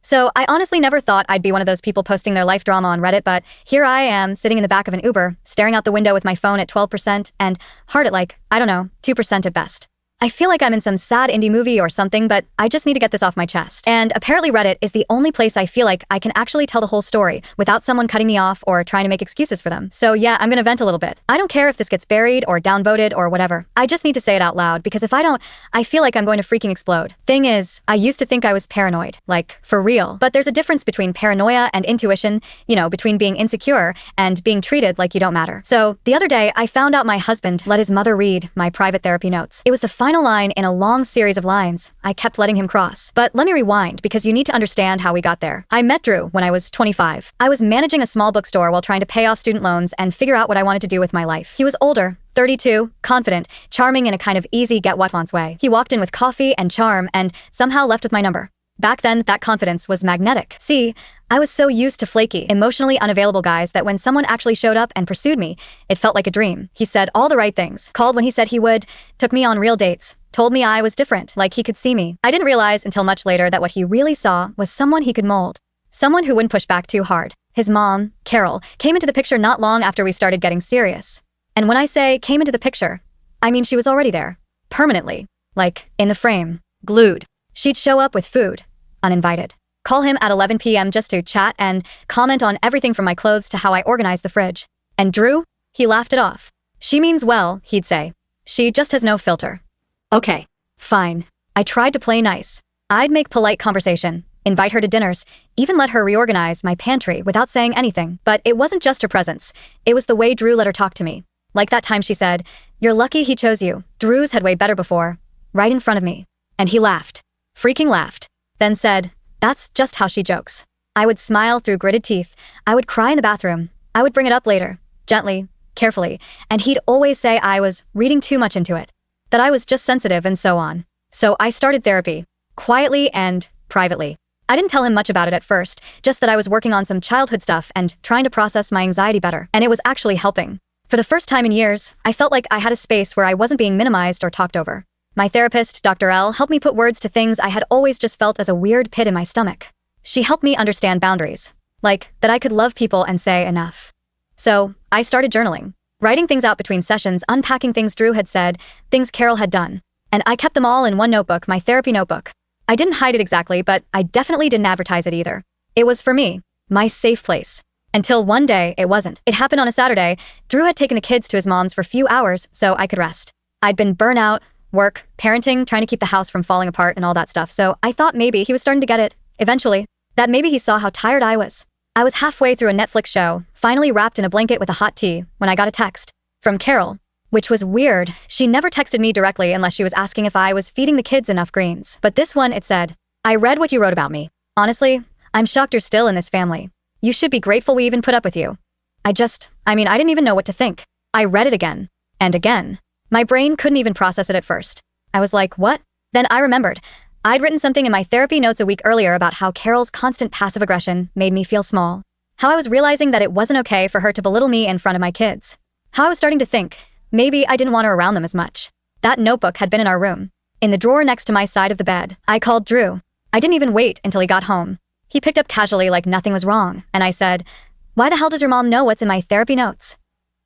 So I honestly never thought I'd be one of those people posting their life drama on Reddit, but here I am, sitting in the back of an Uber, staring out the window with my phone at 12% and heart at like, I don't know, 2% at best. I feel like I'm in some sad indie movie or something, but I just need to get this off my chest. And apparently Reddit is the only place I feel like I can actually tell the whole story without someone cutting me off or trying to make excuses for them. So yeah, I'm gonna vent a little bit. I don't care if this gets buried or downvoted or whatever. I just need to say it out loud because if I don't, I feel like I'm going to freaking explode. Thing is, I used to think I was paranoid, like for real. But there's a difference between paranoia and intuition, you know, between being insecure and being treated like you don't matter. So the other day, I found out my husband let his mother read my private therapy notes. It was the final line in a long series of lines I kept letting him cross. But let me rewind because you need to understand how we got there. I met Drew when I was 25. I was managing a small bookstore while trying to pay off student loans and figure out what I wanted to do with my life. He was older, 32, confident, charming in a kind of easy get-what-wants way. He walked in with coffee and charm and somehow left with my number. Back then, that confidence was magnetic. See, I was so used to flaky, emotionally unavailable guys that when someone actually showed up and pursued me, it felt like a dream. He said all the right things, called when he said he would, took me on real dates, told me I was different, like he could see me. I didn't realize until much later that what he really saw was someone he could mold. Someone who wouldn't push back too hard. His mom, Carol, came into the picture not long after we started getting serious. And when I say came into the picture, I mean she was already there. Permanently. Like, in the frame. Glued. She'd show up with food, uninvited. Call him at 11 p.m. just to chat and comment on everything from my clothes to how I organized the fridge. And Drew? He laughed it off. She means well, he'd say. She just has no filter. Okay. Fine. I tried to play nice. I'd make polite conversation, invite her to dinners, even let her reorganize my pantry without saying anything. But it wasn't just her presence. It was the way Drew let her talk to me. Like that time she said, "You're lucky he chose you. Drew's had way better before." Right in front of me. And he laughed. Freaking laughed. Then said, "That's just how she jokes." I would smile through gritted teeth. I would cry in the bathroom. I would bring it up later, gently, carefully, and he'd always say I was reading too much into it, that I was just sensitive and so on. So I started therapy, quietly and privately. I didn't tell him much about it at first, just that I was working on some childhood stuff and trying to process my anxiety better, and it was actually helping. For the first time in years, I felt like I had a space where I wasn't being minimized or talked over. My therapist, Dr. L, helped me put words to things I had always just felt as a weird pit in my stomach. She helped me understand boundaries, like that I could love people and say enough. So I started journaling, writing things out between sessions, unpacking things Drew had said, things Carol had done. And I kept them all in one notebook, my therapy notebook. I didn't hide it exactly, but I definitely didn't advertise it either. It was for me, my safe place. Until one day, it wasn't. It happened on a Saturday. Drew had taken the kids to his mom's for a few hours so I could rest. I'd been burnt out, work, parenting, trying to keep the house from falling apart and all that stuff, so I thought maybe he was starting to get it, eventually. That maybe he saw how tired I was. I was halfway through a Netflix show, finally wrapped in a blanket with a hot tea, when I got a text from Carol, which was weird. She never texted me directly unless she was asking if I was feeding the kids enough greens. But this one, it said, "I read what you wrote about me. Honestly, I'm shocked you're still in this family. You should be grateful we even put up with you." I didn't even know what to think. I read it again. And again. My brain couldn't even process it at first. I was like, what? Then I remembered. I'd written something in my therapy notes a week earlier about how Carol's constant passive aggression made me feel small. How I was realizing that it wasn't okay for her to belittle me in front of my kids. How I was starting to think, maybe I didn't want her around them as much. That notebook had been in our room, in the drawer next to my side of the bed. I called Drew. I didn't even wait until he got home. He picked up casually like nothing was wrong, and I said, "Why the hell does your mom know what's in my therapy notes?"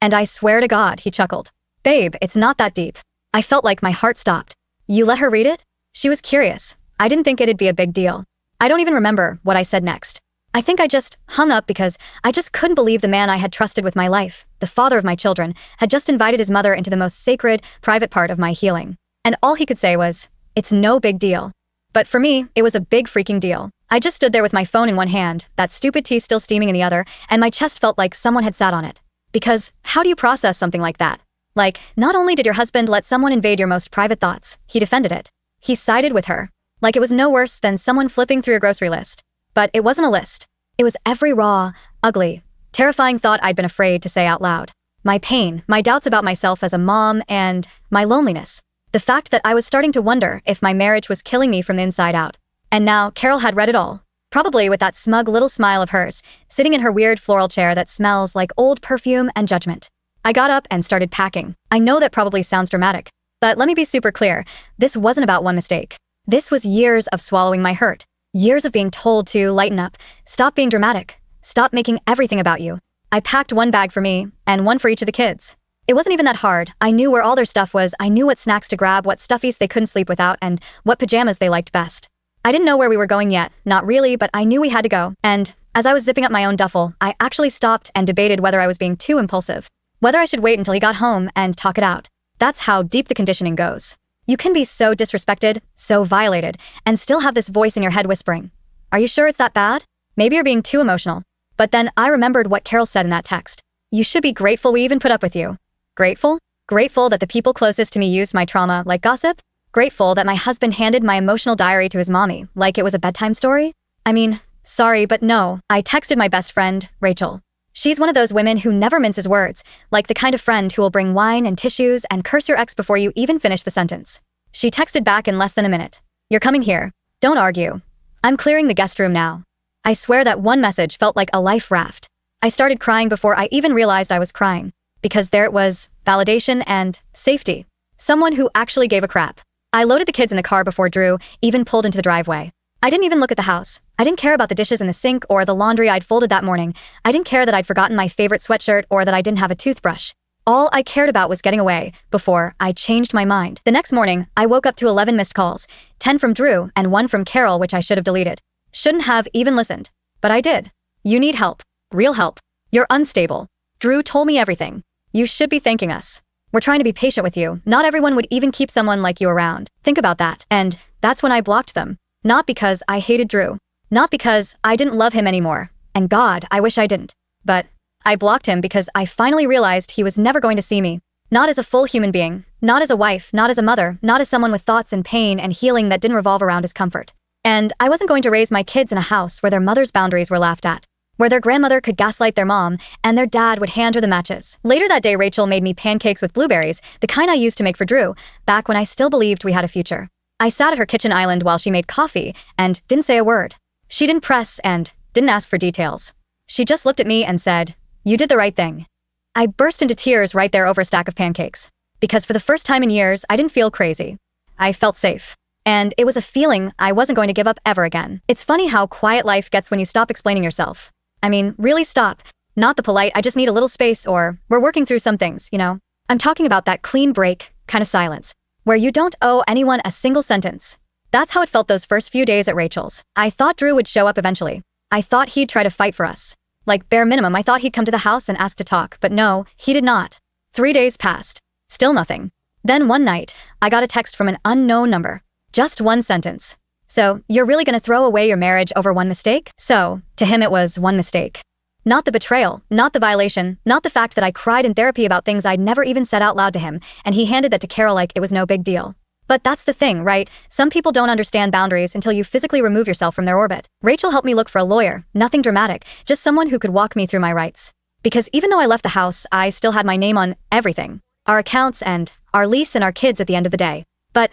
And I swear to God, he chuckled. "Babe, it's not that deep." I felt like my heart stopped. "You let her read it?" She was curious. I didn't think it'd be a big deal. I don't even remember what I said next. I think I just hung up because I just couldn't believe the man I had trusted with my life, the father of my children, had just invited his mother into the most sacred, private part of my healing. And all he could say was, "It's no big deal." But for me, it was a big freaking deal. I just stood there with my phone in one hand, that stupid tea still steaming in the other, and my chest felt like someone had sat on it. Because how do you process something like that? Like, not only did your husband let someone invade your most private thoughts, he defended it. He sided with her. Like it was no worse than someone flipping through a grocery list. But it wasn't a list. It was every raw, ugly, terrifying thought I'd been afraid to say out loud. My pain, my doubts about myself as a mom, and my loneliness. The fact that I was starting to wonder if my marriage was killing me from the inside out. And now Carol had read it all. Probably with that smug little smile of hers, sitting in her weird floral chair that smells like old perfume and judgment. I got up and started packing. I know that probably sounds dramatic, but let me be super clear. This wasn't about one mistake. This was years of swallowing my hurt, Years of being told to lighten up, stop being dramatic, stop making everything about you. I packed one bag for me, and one for each of the kids. It wasn't even that hard. I knew where all their stuff was, I knew what snacks to grab, what stuffies they couldn't sleep without, and what pajamas they liked best. I didn't know where we were going yet, not really, but I knew we had to go. And as I was zipping up my own duffel, I actually stopped and debated whether I was being too impulsive. Whether I should wait until he got home and talk it out. That's how deep the conditioning goes. You can be so disrespected, so violated, and still have this voice in your head whispering, "Are you sure it's that bad? Maybe you're being too emotional." But then I remembered what Carol said in that text. "You should be grateful we even put up with you." Grateful? Grateful that the people closest to me used my trauma like gossip? Grateful that my husband handed my emotional diary to his mommy like it was a bedtime story? I mean, sorry, but no. I texted my best friend, Rachel. She's one of those women who never minces words, like the kind of friend who will bring wine and tissues and curse your ex before you even finish the sentence. She texted back in less than a minute. "You're coming here. Don't argue. I'm clearing the guest room now." I swear that one message felt like a life raft. I started crying before I even realized I was crying. Because there it was, validation and safety. Someone who actually gave a crap. I loaded the kids in the car before Drew even pulled into the driveway. I didn't even look at the house. I didn't care about the dishes in the sink or the laundry I'd folded that morning. I didn't care that I'd forgotten my favorite sweatshirt or that I didn't have a toothbrush. All I cared about was getting away before I changed my mind. The next morning, I woke up to 11 missed calls, 10 from Drew and 1 from Carol, which I should have deleted. Shouldn't have even listened. But I did. "You need help. Real help. You're unstable. Drew told me everything. You should be thanking us. We're trying to be patient with you. Not everyone would even keep someone like you around. Think about that." And that's when I blocked them. Not because I hated Drew. Not because I didn't love him anymore. And God, I wish I didn't. But I blocked him because I finally realized he was never going to see me. Not as a full human being. Not as a wife. Not as a mother. Not as someone with thoughts and pain and healing that didn't revolve around his comfort. And I wasn't going to raise my kids in a house where their mother's boundaries were laughed at. Where their grandmother could gaslight their mom, and their dad would hand her the matches. Later that day, Rachel made me pancakes with blueberries, the kind I used to make for Drew, back when I still believed we had a future. I sat at her kitchen island while she made coffee, and didn't say a word. She didn't press and didn't ask for details. She just looked at me and said, "You did the right thing." I burst into tears right there over a stack of pancakes. Because for the first time in years, I didn't feel crazy. I felt safe. And it was a feeling I wasn't going to give up ever again. It's funny how quiet life gets when you stop explaining yourself. I mean, really stop. Not the polite, "I just need a little space," or "we're working through some things," you know? I'm talking about that clean break kind of silence, where you don't owe anyone a single sentence. That's how it felt those first few days at Rachel's. I thought Drew would show up eventually. I thought he'd try to fight for us. Like bare minimum, I thought he'd come to the house and ask to talk, but no, he did not. 3 days passed. Still nothing. Then one night, I got a text from an unknown number. Just one sentence. "So, you're really gonna throw away your marriage over one mistake?" So, to him it was one mistake. Not the betrayal, not the violation, not the fact that I cried in therapy about things I'd never even said out loud to him, and he handed that to Carol like it was no big deal. But that's the thing, right? Some people don't understand boundaries until you physically remove yourself from their orbit. Rachel helped me look for a lawyer, nothing dramatic, just someone who could walk me through my rights. Because even though I left the house, I still had my name on everything. Our accounts and our lease and our kids at the end of the day. But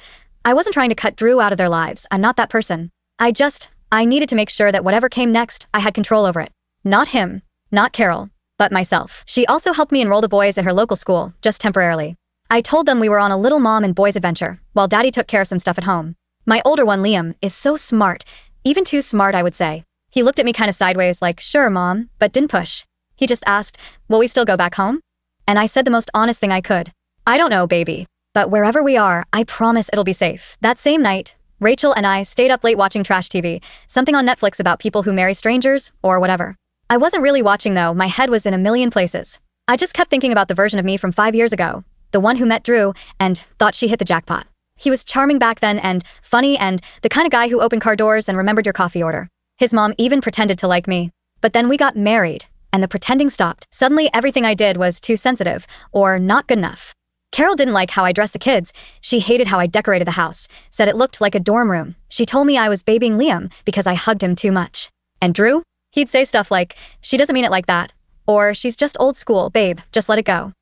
I wasn't trying to cut Drew out of their lives. I'm not that person. I needed to make sure that whatever came next, I had control over it. Not him, not Carol, but myself. She also helped me enroll the boys at her local school, just temporarily. I told them we were on a little mom and boys adventure, while Daddy took care of some stuff at home. My older one, Liam, is so smart, even too smart, I would say. He looked at me kind of sideways like, "Sure, Mom," but didn't push. He just asked, "Will we still go back home?" And I said the most honest thing I could. "I don't know, baby. But wherever we are, I promise it'll be safe." That same night, Rachel and I stayed up late watching trash TV, something on Netflix about people who marry strangers, or whatever. I wasn't really watching though, my head was in a million places. I just kept thinking about the version of me from 5 years ago, the one who met Drew and thought she hit the jackpot. He was charming back then and funny and the kind of guy who opened car doors and remembered your coffee order. His mom even pretended to like me. But then we got married, and the pretending stopped. Suddenly everything I did was too sensitive, or not good enough. Carol didn't like how I dressed the kids. She hated how I decorated the house, said it looked like a dorm room. She told me I was babying Liam because I hugged him too much. And Drew? He'd say stuff like, "She doesn't mean it like that," or "She's just old school, babe, just let it go."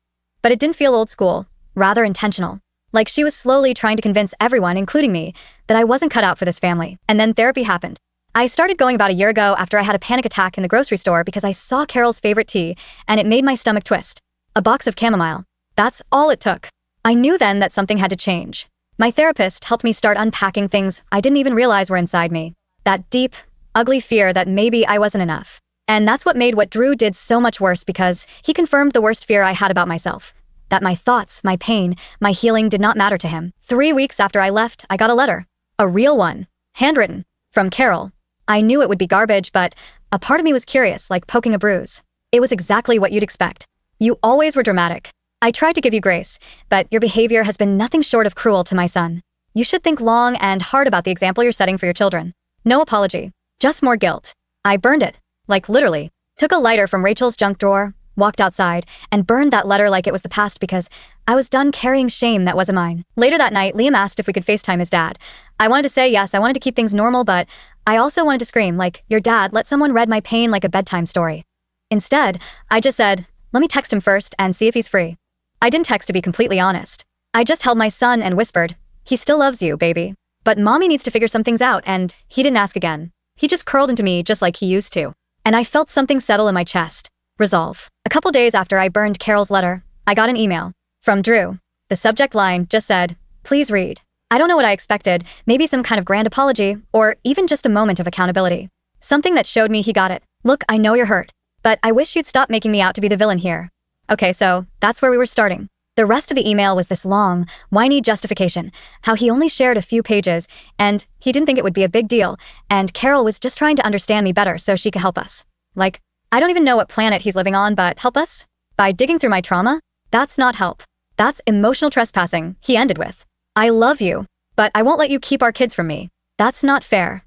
But it didn't feel old school, rather intentional. Like she was slowly trying to convince everyone, including me, that I wasn't cut out for this family. And then therapy happened. I started going about a year ago after I had a panic attack in the grocery store because I saw Carol's favorite tea, and it made my stomach twist. A box of chamomile. That's all it took. I knew then that something had to change. My therapist helped me start unpacking things I didn't even realize were inside me. That deep, ugly fear that maybe I wasn't enough. And that's what made what Drew did so much worse because he confirmed the worst fear I had about myself. That my thoughts, my pain, my healing did not matter to him. 3 weeks after I left, I got a letter. A real one. Handwritten. From Carol. I knew it would be garbage, but a part of me was curious, like poking a bruise. It was exactly what you'd expect. You always were dramatic. I tried to give you grace, but your behavior has been nothing short of cruel to my son. You should think long and hard about the example you're setting for your children. No apology. Just more guilt. I burned it. Like literally. Took a lighter from Rachel's junk drawer, walked outside, and burned that letter like it was the past because I was done carrying shame that wasn't mine. Later that night, Liam asked if we could FaceTime his dad. I wanted to say yes, I wanted to keep things normal, but I also wanted to scream, like, your dad let someone read my pain like a bedtime story. Instead, I just said, let me text him first and see if he's free. I didn't text to be completely honest. I just held my son and whispered, he still loves you, baby. But mommy needs to figure some things out, and he didn't ask again. He just curled into me just like he used to. And I felt something settle in my chest. Resolve. A couple days after I burned Carol's letter, I got an email. From Drew. The subject line just said, please read. I don't know what I expected, maybe some kind of grand apology, or even just a moment of accountability. Something that showed me he got it. Look, I know you're hurt, but I wish you'd stop making me out to be the villain here. Okay, so that's where we were starting. The rest of the email was this long, whiny justification, how he only shared a few pages, and he didn't think it would be a big deal, and Carol was just trying to understand me better so she could help us. Like, I don't even know what planet he's living on, but help us? By digging through my trauma? That's not help. That's emotional trespassing, he ended with. I love you, but I won't let you keep our kids from me. That's not fair.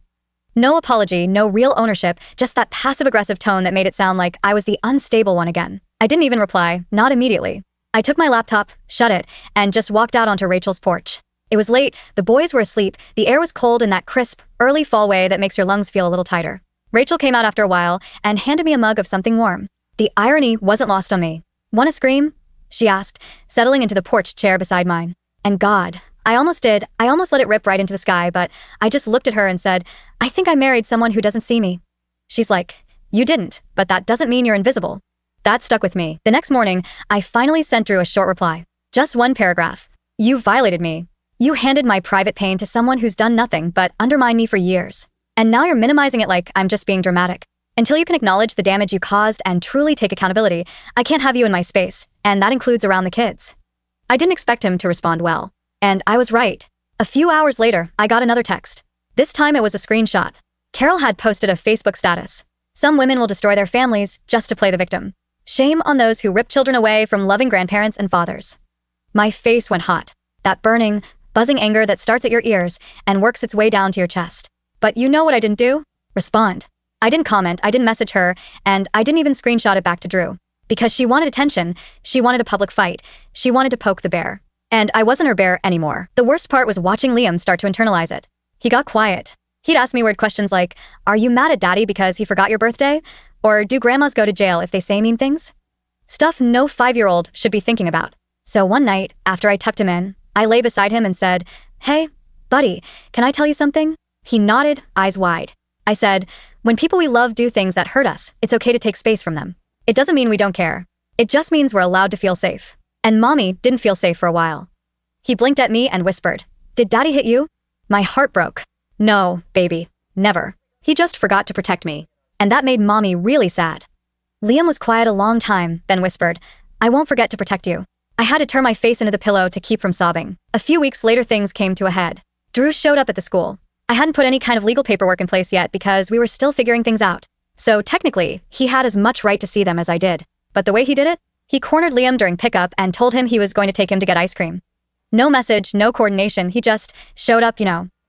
No apology, no real ownership, just that passive-aggressive tone that made it sound like I was the unstable one again. I didn't even reply, not immediately. I took my laptop, shut it, and just walked out onto Rachel's porch. It was late, the boys were asleep, the air was cold in that crisp, early fall way that makes your lungs feel a little tighter. Rachel came out after a while and handed me a mug of something warm. The irony wasn't lost on me. Want to scream? She asked, settling into the porch chair beside mine. And God, I almost did. I almost let it rip right into the sky, but I just looked at her and said, I think I married someone who doesn't see me. She's like, you didn't, but that doesn't mean you're invisible. That stuck with me. The next morning, I finally sent Drew a short reply. Just one paragraph. You violated me. You handed my private pain to someone who's done nothing but undermine me for years. And now you're minimizing it like I'm just being dramatic. Until you can acknowledge the damage you caused and truly take accountability, I can't have you in my space, and that includes around the kids. I didn't expect him to respond well. And I was right. A few hours later, I got another text. This time it was a screenshot. Carol had posted a Facebook status. Some women will destroy their families just to play the victim. Shame on those who rip children away from loving grandparents and fathers. My face went hot. That burning, buzzing anger that starts at your ears and works its way down to your chest. But you know what I didn't do? Respond. I didn't comment, I didn't message her, and I didn't even screenshot it back to Drew. Because she wanted attention, she wanted a public fight, she wanted to poke the bear. And I wasn't her bear anymore. The worst part was watching Liam start to internalize it. He got quiet. He'd ask me weird questions like, are you mad at daddy because he forgot your birthday? Or do grandmas go to jail if they say mean things? Stuff no 5-year-old should be thinking about. So one night, after I tucked him in, I lay beside him and said, hey, buddy, can I tell you something? He nodded, eyes wide. I said, when people we love do things that hurt us, it's okay to take space from them. It doesn't mean we don't care. It just means we're allowed to feel safe. And mommy didn't feel safe for a while. He blinked at me and whispered, did daddy hit you? My heart broke. No, baby, never. He just forgot to protect me. And that made mommy really sad. Liam was quiet a long time, then whispered, I won't forget to protect you. I had to turn my face into the pillow to keep from sobbing. A few weeks later, things came to a head. Drew showed up at the school. I hadn't put any kind of legal paperwork in place yet because we were still figuring things out. So technically, he had as much right to see them as I did. But the way he did it? He cornered Liam during pickup and told him he was going to take him to get ice cream. No message, no coordination, he just showed up,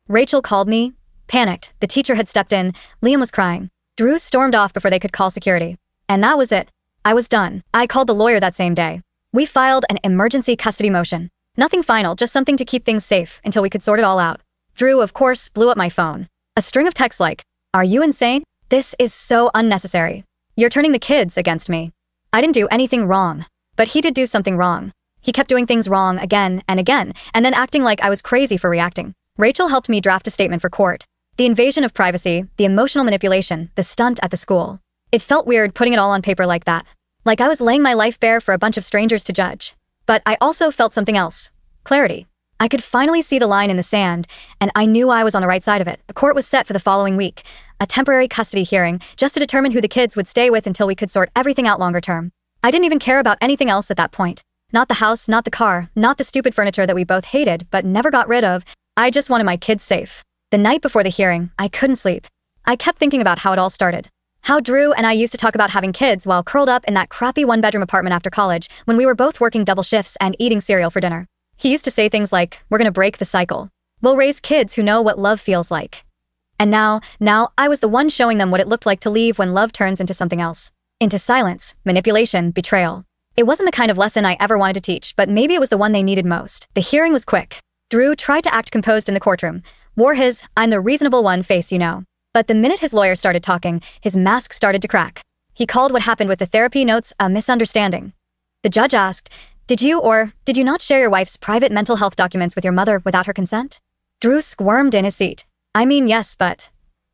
Rachel called me, panicked, the teacher had stepped in, Liam was crying. Drew stormed off before they could call security. And that was it. I was done. I called the lawyer that same day. We filed an emergency custody motion. Nothing final, just something to keep things safe until we could sort it all out. Drew, of course, blew up my phone. A string of texts like, are you insane? This is so unnecessary. You're turning the kids against me. I didn't do anything wrong. But he did do something wrong. He kept doing things wrong again, and then acting like I was crazy for reacting. Rachel helped me draft a statement for court. The invasion of privacy, the emotional manipulation, the stunt at the school. It felt weird putting it all on paper like that. Like I was laying my life bare for a bunch of strangers to judge. But I also felt something else. Clarity. I could finally see the line in the sand, and I knew I was on the right side of it. A court was set for the following week, a temporary custody hearing, just to determine who the kids would stay with until we could sort everything out longer term. I didn't even care about anything else at that point. Not the house, not the car, not the stupid furniture that we both hated but never got rid of. I just wanted my kids safe. The night before the hearing, I couldn't sleep. I kept thinking about how it all started. How Drew and I used to talk about having kids while curled up in that crappy one-bedroom apartment after college when we were both working double shifts and eating cereal for dinner. He used to say things like, "We're gonna break the cycle. We'll raise kids who know what love feels like." And now I was the one showing them what it looked like to leave when love turns into something else. Into silence, manipulation, betrayal. It wasn't the kind of lesson I ever wanted to teach, but maybe it was the one they needed most. The hearing was quick. Drew tried to act composed in the courtroom, wore his "I'm the reasonable one" face, you know. But the minute his lawyer started talking, his mask started to crack. He called what happened with the therapy notes a misunderstanding. The judge asked, did you not share your wife's private mental health documents with your mother without her consent?" Drew squirmed in his seat. "I mean, yes, but..."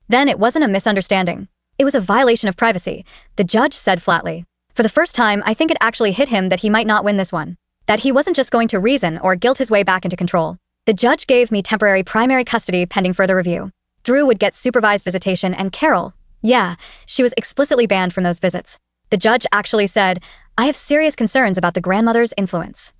Then it wasn't a misunderstanding. It was a violation of privacy, the judge said flatly. For the first time, I think it actually hit him that he might not win this one. That he wasn't just going to reason or guilt his way back into control. The judge gave me temporary primary custody pending further review. Drew would get supervised visitation, and Carol, yeah, she was explicitly banned from those visits. The judge actually said, "I have serious concerns about the grandmother's influence."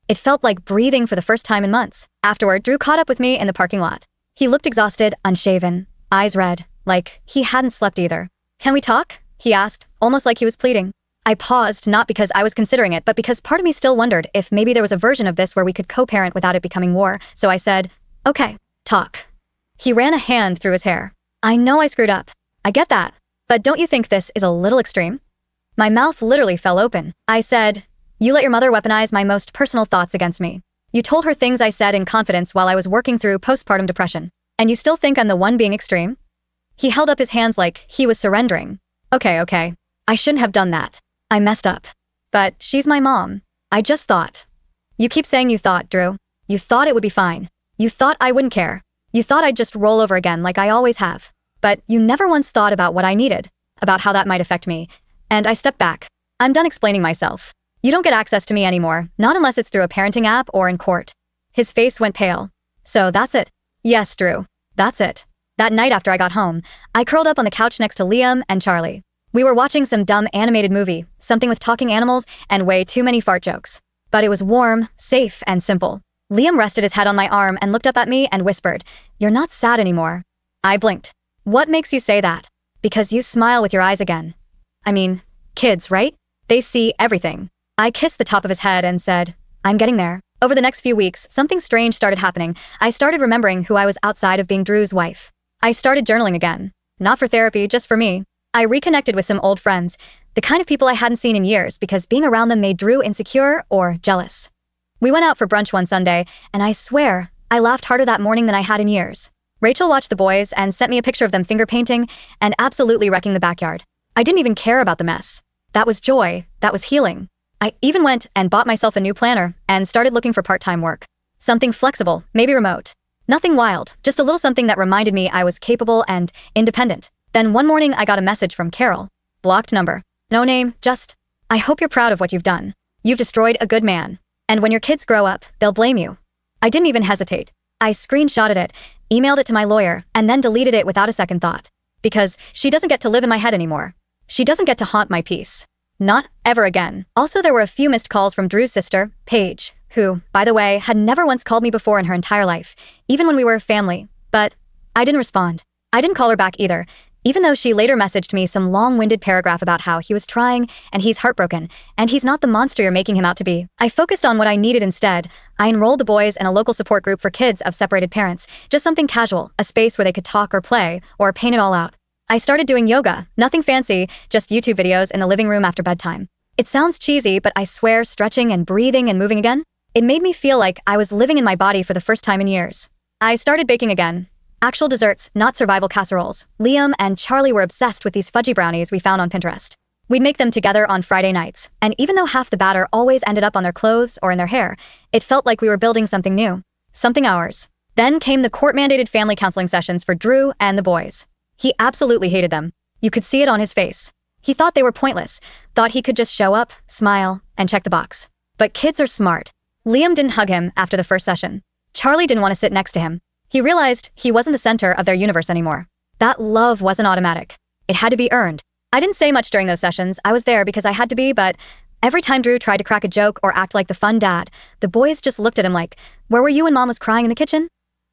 It felt like breathing for the first time in months. Afterward, Drew caught up with me in the parking lot. He looked exhausted, unshaven, eyes red, like he hadn't slept either. "Can we talk?" he asked, almost like he was pleading. I paused, not because I was considering it, but because part of me still wondered if maybe there was a version of this where we could co-parent without it becoming war, so I said, "Okay, talk." He ran a hand through his hair. "I know I screwed up. I get that. But don't you think this is a little extreme?" My mouth literally fell open. I said, "You let your mother weaponize my most personal thoughts against me. You told her things I said in confidence while I was working through postpartum depression. And you still think I'm the one being extreme?" He held up his hands like he was surrendering. Okay. I shouldn't have done that. I messed up. But she's my mom. I just thought." "You keep saying you thought, Drew. You thought it would be fine. You thought I wouldn't care. You thought I'd just roll over again like I always have. But you never once thought about what I needed, about how that might affect me." And I stepped back. "I'm done explaining myself. You don't get access to me anymore, not unless it's through a parenting app or in court." His face went pale. "So that's it." "Yes, Drew. That's it." That night after I got home, I curled up on the couch next to Liam and Charlie. We were watching some dumb animated movie, something with talking animals and way too many fart jokes. But it was warm, safe, and simple. Liam rested his head on my arm and looked up at me and whispered, "You're not sad anymore." I blinked. "What makes you say that?" "Because you smile with your eyes again." I mean, kids, right? They see everything. I kissed the top of his head and said, "I'm getting there." Over the next few weeks, something strange started happening. I started remembering who I was outside of being Drew's wife. I started journaling again. Not for therapy, just for me. I reconnected with some old friends, the kind of people I hadn't seen in years because being around them made Drew insecure or jealous. We went out for brunch one Sunday, and I swear, I laughed harder that morning than I had in years. Rachel watched the boys and sent me a picture of them finger painting and absolutely wrecking the backyard. I didn't even care about the mess. That was joy. That was healing. I even went and bought myself a new planner and started looking for part-time work. Something flexible, maybe remote. Nothing wild, just a little something that reminded me I was capable and independent. Then one morning I got a message from Carol. Blocked number. No name, just, "I hope you're proud of what you've done. You've destroyed a good man. And when your kids grow up, they'll blame you." I didn't even hesitate. I screenshotted it, emailed it to my lawyer, and then deleted it without a second thought. Because she doesn't get to live in my head anymore. She doesn't get to haunt my peace. Not ever again. Also, there were a few missed calls from Drew's sister, Paige, who, by the way, had never once called me before in her entire life, even when we were family. But I didn't respond. I didn't call her back either, even though she later messaged me some long-winded paragraph about how he was trying and he's heartbroken and he's not the monster you're making him out to be. I focused on what I needed instead. I enrolled the boys in a local support group for kids of separated parents, just something casual, a space where they could talk or play or paint it all out. I started doing yoga, nothing fancy, just YouTube videos in the living room after bedtime. It sounds cheesy, but I swear stretching and breathing and moving again, it made me feel like I was living in my body for the first time in years. I started baking again. Actual desserts, not survival casseroles. Liam and Charlie were obsessed with these fudgy brownies we found on Pinterest. We'd make them together on Friday nights, and even though half the batter always ended up on their clothes or in their hair, it felt like we were building something new. Something ours. Then came the court-mandated family counseling sessions for Drew and the boys. He absolutely hated them. You could see it on his face. He thought they were pointless, thought he could just show up, smile, and check the box. But kids are smart. Liam didn't hug him after the first session. Charlie didn't want to sit next to him. He realized he wasn't the center of their universe anymore. That love wasn't automatic. It had to be earned. I didn't say much during those sessions. I was there because I had to be, but every time Drew tried to crack a joke or act like the fun dad, the boys just looked at him like, "Where were you when mom was crying in the kitchen?"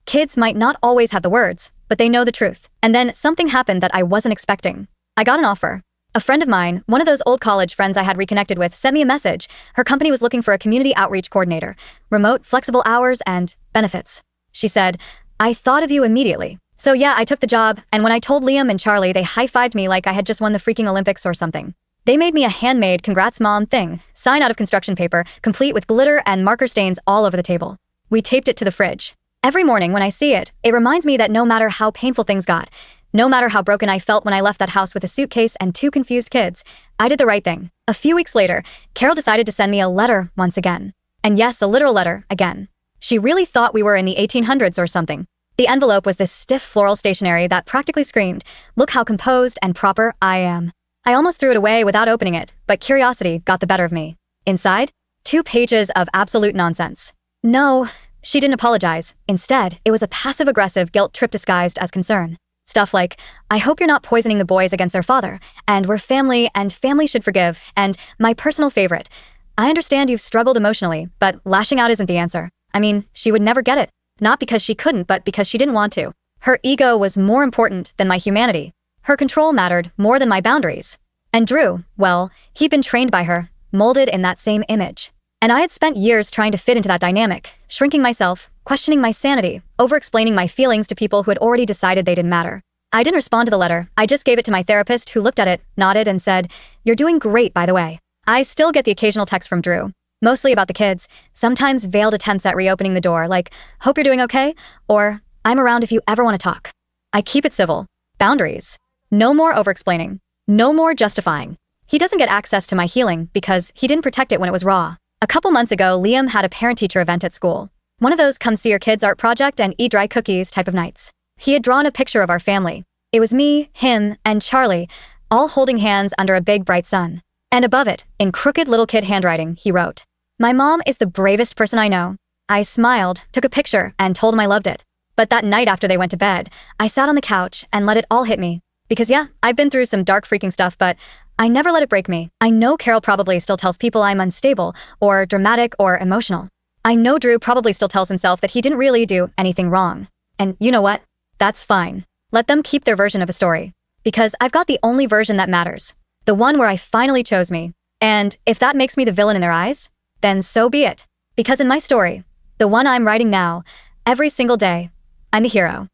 Kids might not always have the words, but they know the truth. And then something happened that I wasn't expecting. I got an offer. A friend of mine, one of those old college friends I had reconnected with, sent me a message. Her company was looking for a community outreach coordinator, remote, flexible hours, and benefits. She said, "I thought of you immediately." So yeah, I took the job, and when I told Liam and Charlie, they high-fived me like I had just won the freaking Olympics or something. They made me a handmade congrats mom thing, sign out of construction paper, complete with glitter and marker stains all over the table. We taped it to the fridge. Every morning when I see it, it reminds me that no matter how painful things got, no matter how broken I felt when I left that house with a suitcase and 2 confused kids, I did the right thing. A few weeks later, Carol decided to send me a letter once again. And yes, a literal letter again. She really thought we were in the 1800s or something. The envelope was this stiff floral stationery that practically screamed, "Look how composed and proper I am." I almost threw it away without opening it, but curiosity got the better of me. Inside, 2 pages of absolute nonsense. No, she didn't apologize. Instead, it was a passive-aggressive guilt trip disguised as concern. Stuff like, "I hope you're not poisoning the boys against their father, and we're family and family should forgive, and my personal favorite, I understand you've struggled emotionally, but lashing out isn't the answer." I mean, she would never get it. Not because she couldn't, but because she didn't want to. Her ego was more important than my humanity. Her control mattered more than my boundaries. And Drew, well, he'd been trained by her, molded in that same image. And I had spent years trying to fit into that dynamic, shrinking myself, questioning my sanity, over-explaining my feelings to people who had already decided they didn't matter. I didn't respond to the letter. I just gave it to my therapist, who looked at it, nodded, and said, "You're doing great, by the way." I still get the occasional text from Drew, mostly about the kids, sometimes veiled attempts at reopening the door, like, "Hope you're doing okay," or "I'm around if you ever want to talk." I keep it civil. Boundaries. No more over-explaining. No more justifying. He doesn't get access to my healing because he didn't protect it when it was raw. A couple months ago, Liam had a parent-teacher event at school. One of those come see your kids art project and eat dry cookies type of nights. He had drawn a picture of our family. It was me, him, and Charlie, all holding hands under a big bright sun. And above it, in crooked little kid handwriting, he wrote, "My mom is the bravest person I know." I smiled, took a picture, and told him I loved it. But that night after they went to bed, I sat on the couch and let it all hit me. Because yeah, I've been through some dark freaking stuff, but I never let it break me. I know Carol probably still tells people I'm unstable, or dramatic, or emotional. I know Drew probably still tells himself that he didn't really do anything wrong. And you know what? That's fine. Let them keep their version of a story. Because I've got the only version that matters. The one where I finally chose me. And if that makes me the villain in their eyes, then so be it. Because in my story, the one I'm writing now, every single day, I'm the hero.